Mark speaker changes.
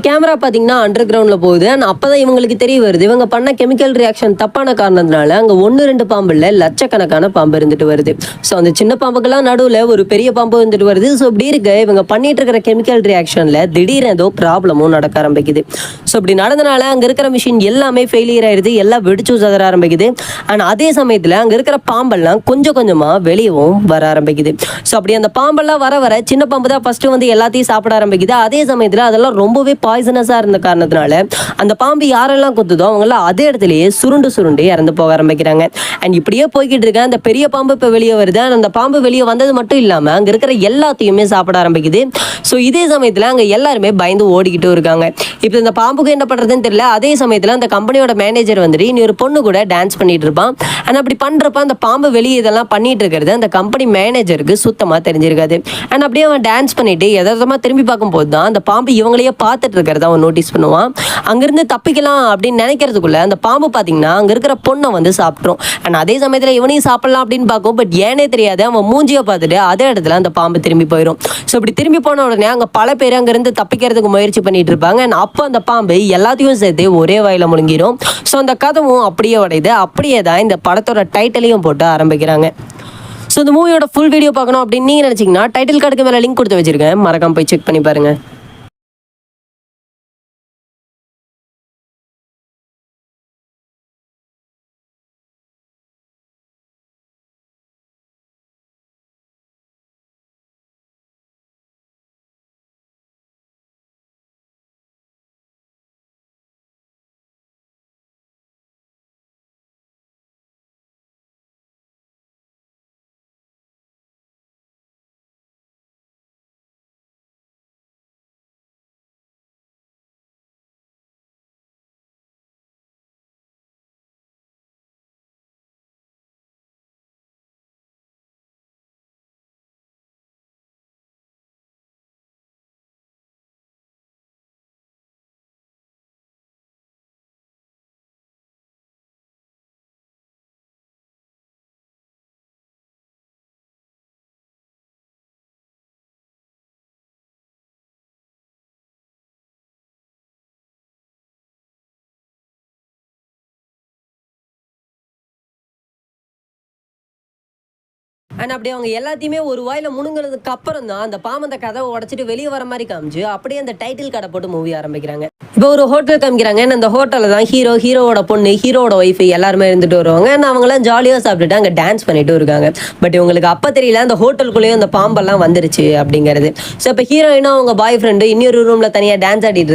Speaker 1: Camera பார்த்தீங்கன்னா under கிரவுண்டில் போகுது. ஆனால் அப்போ தான் இவங்களுக்கு தெரிய வருது, இவங்க பண்ண கெமிக்கல் ரியாக்ஷன் தப்பான காரணத்தினால அங்கே 1 2 பாம்பு இல்லை, லட்சக்கணக்கான பாம்பு இருந்துட்டு வருது. ஸோ அந்த சின்ன பாம்புக்கெல்லாம் நடுவில் ஒரு பெரிய பாம்பு வந்துட்டு வருது. ஸோ இப்படி இருக்க இவங்க பண்ணிட்டு இருக்கிற கெமிக்கல் ரியாக்ஷனில் திடீர்னு ஏதோ ப்ராப்ளமும் நடக்க ஆரம்பிக்குது. ஸோ இப்படி நடந்தனால அங்கே இருக்கிற மிஷின் எல்லாமே ஃபெயிலியர் ஆயிடுது, எல்லாம் வெடிச்சு சதற ஆரம்பிக்குது. ஆனால் அதே சமயத்தில் அங்கே இருக்கிற பாம்பெல்லாம் கொஞ்சம் கொஞ்சமாக வெளியவும் வர ஆரம்பிக்குது. ஸோ அப்படி அந்த பாம்பெல்லாம் வர வர சின்ன பாம்பு தான் ஃபர்ஸ்ட் வந்து எல்லாத்தையும் சாப்பிட ஆரம்பிக்குது. அதே சமயத்தில் அதெல்லாம் ரொம்பவே பாய்சனஸாக இருந்த காரணத்தினால அந்த பாம்பு யாரெல்லாம் கொத்துதோ அவங்களாம் அதே இடத்துலயே சுருண்டு சுருண்டு இறந்து போக ஆரம்பிக்கிறாங்க. அண்ட் இப்படியே போய்கிட்டு இருக்க அந்த பெரிய பாம்பு இப்போ வெளியே வருது. அந்த பாம்பு வெளியே வந்தது மட்டும் இல்லாமல் அங்கே இருக்கிற எல்லாத்தையுமே சாப்பிட ஆரம்பிக்குது. ஸோ இதே சமயத்தில் அங்கே எல்லாருமே பயந்து ஓடிக்கிட்டு இருக்காங்க. இப்போ இந்த பாம்புக்கு என்ன பண்ணுறதுன்னு தெரியல. அதே சமயத்தில் அந்த கம்பெனியோட மேனேஜர் வந்துட்டு இனி ஒரு பொண்ணு கூட டான்ஸ் பண்ணிட்டு இருப்பான். அண்ட் அப்படி பண்ணுறப்ப அந்த பாம்பு வெளியே இதெல்லாம் பண்ணிட்டு இருக்கிறது அந்த கம்பெனி மேனேஜருக்கு சுத்தமாக தெரிஞ்சிருக்காது. அண்ட் அப்படியே அவன் டான்ஸ் பண்ணிட்டு எதார்த்தமாக திரும்பி பார்க்கும்போது தான் அந்த பாம்பு இவங்களையே பார்த்துட்டு இருக்கிறத அவன் நோட்டீஸ் பண்ணுவான். அங்கிருந்து தப்பிக்கலாம் அப்படின்னு நினைக்கிறதுக்குள்ள அந்த பாம்பு பார்த்தீங்கன்னா அங்கே இருக்கிற பொண்ணை வந்து சாப்பிட்ரும். அண்ட் அதே சமயத்தில் இவனையும் சாப்பிடலாம் அப்படின்னு பார்க்கும். பட் ஏனே தெரியாது, அவன் மூஞ்சியை பார்த்துட்டு அதே இடத்துல அந்த பாம்பு திரும்பி போயிடும். ஸோ இப்படி திரும்பி போன உடனே அங்கே பல பேர் அங்கேருந்து தப்பிக்கிறதுக்கு முயற்சி பண்ணிட்டு இருப்பாங்க. அண்ட் அப்போ அந்த பாம்பு எல்லாத்தையும் சேர்த்து ஒரே வாயில முழுங்கிடும். ஸோ அந்த கதவும் அப்படியே உடையுது. அப்படியே தான் இந்த படத்தோட டைட்டிலையும் போட்டு ஆரம்பிக்கிறாங்க. ஸோ இந்த மூவியோட ஃபுல் வீடியோ பார்க்கணும் அப்படின்னு நீங்கள் நினச்சிங்கன்னா டைட்டில் கார்டுக்கு மேலே லிங்க் கொடுத்து வச்சிருக்கேன், மறக்காம போய் செக் பண்ணி பாருங்கள். அண்ட் அப்படியே அவங்க எல்லாத்தையுமே ஒரு வாயில முணுங்கினதுக்கு அப்புறம் தான் அந்த பாம்பு அந்த கதவை உடச்சிட்டு வெளியே வர மாதிரி காமிச்சு அப்படியே அந்த டைட்டில் கடை போட்டு மூவி ஆரம்பிக்கிறாங்க. இப்போ ஒரு ஹோட்டல் காமிக்கிறாங்க. அந்த ஹோட்டலில் தான் ஹீரோவோட பொண்ணு, ஹீரோட ஒய்ஃப் எல்லாருமே இருந்துட்டு வருவாங்க. அவங்களாம் ஜாலியாக சாப்பிட்டுட்டு அங்கே டான்ஸ் பண்ணிட்டு இருக்காங்க. பட் இவங்களுக்கு அப்போ தெரியல அந்த ஹோட்டலுக்குள்ளேயும் அந்த பாம்பெல்லாம் வந்துருச்சு அப்படிங்கிறது. ஸோ இப்போ ஹீரோயினும் அவங்க பாய் ஃப்ரெண்டு இன்னொரு ரூமில் தனியாக டான்ஸ் ஆடிட்டு இருக்காங்க.